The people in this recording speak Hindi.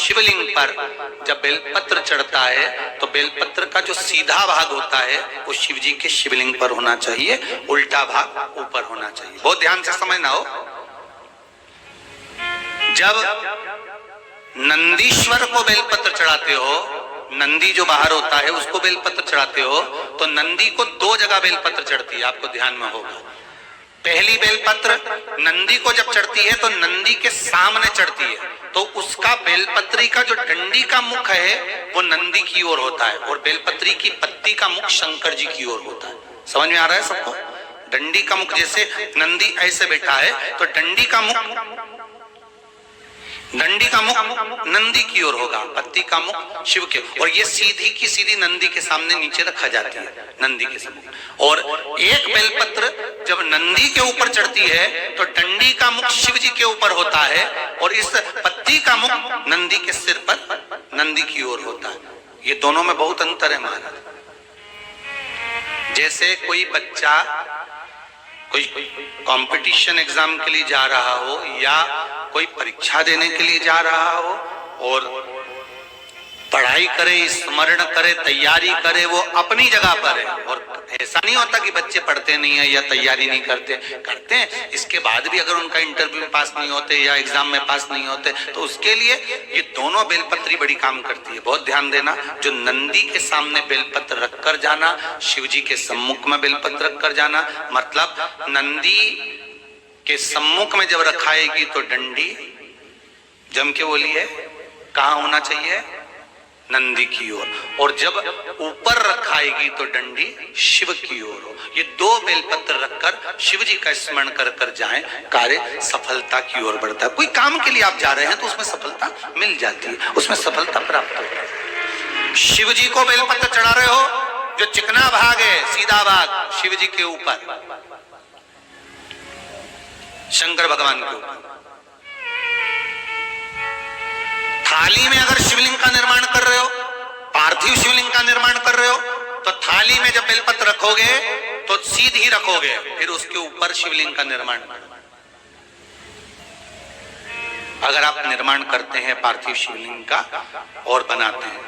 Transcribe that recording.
शिवलिंग पर जब बेलपत्र चढ़ता है तो बेलपत्र का जो सीधा भाग होता है वो शिव जी के शिवलिंग पर होना चाहिए, उल्टा भाग ऊपर होना चाहिए। बहुत ध्यान से समझना हो। जब नंदीश्वर को बेलपत्र चढ़ाते हो, नंदी जो बाहर होता है उसको बेलपत्र चढ़ाते हो, तो नंदी को दो जगह बेलपत्र चढ़ती है, आपको ध्यान में होगा। पहली बेलपत्र नंदी को जब चढ़ती है तो नंदी के सामने चढ़ती है, तो उसका बेलपत्री का जो डंडी का मुख है वो नंदी की ओर होता है और बेलपत्री की पत्ती का मुख शंकर जी की ओर होता है। समझ में आ रहा है सबको? डंडी का मुख, जैसे नंदी ऐसे बैठा है तो डंडी का मुख नंदी की ओर होगा, पत्ती का मुख शिव के, और ये सीधी की सीधी नंदी के सामने नीचे रखा जाती है, नंदी के सामने। और एक बेलपत्र जब नंदी के ऊपर चढ़ती है तो डंडी का मुख शिव जी के ऊपर होता है और इस पत्ती का मुख नंदी के सिर पर नंदी की ओर होता है। ये दोनों में बहुत अंतर है महाराज। जैसे कोई बच्चा कोई कंपटीशन एग्जाम के लिए जा रहा हो या कोई परीक्षा देने के लिए जा रहा हो और पढ़ाई करे, स्मरण करे, तैयारी करे, वो अपनी जगह पर है। और ऐसा नहीं होता कि बच्चे पढ़ते नहीं है या तैयारी नहीं करते हैं। इसके बाद भी अगर उनका इंटरव्यू में पास नहीं होते या एग्जाम में पास नहीं होते तो उसके लिए ये दोनों बेलपत्री बड़ी काम करती है। बहुत ध्यान देना, जो नंदी के सामने बेलपत्र रखकर जाना, शिव जी के सम्मुख में बेलपत्र रखकर जाना, मतलब नंदी के सम्मुख में जब रखाएगी तो डंडी जम के बोलिए कहाँ होना चाहिए? नंदी की ओर। और जब ऊपर रखाएगी तो डंडी शिव की ओर हो। ये दो बेलपत्र रखकर शिव जी का स्मरण कर कर जाएं, कार्य सफलता की ओर बढ़ता है। कोई काम के लिए आप जा रहे हैं तो उसमें सफलता मिल जाती है, उसमें सफलता प्राप्त होती है। शिव जी को बेलपत्र चढ़ा रहे हो, जो चिकना भाग है, सीधा भाग शिव जी के ऊपर, शंकर भगवान के ऊपर। थाली में अगर शिवलिंग का निर्माण कर रहे हो, पार्थिव शिवलिंग का निर्माण कर रहे हो, तो थाली में जब बेलपत्र रखोगे तो सीधी रखोगे, फिर उसके ऊपर शिवलिंग का निर्माण करना। अगर आप निर्माण करते हैं पार्थिव शिवलिंग का और बनाते हैं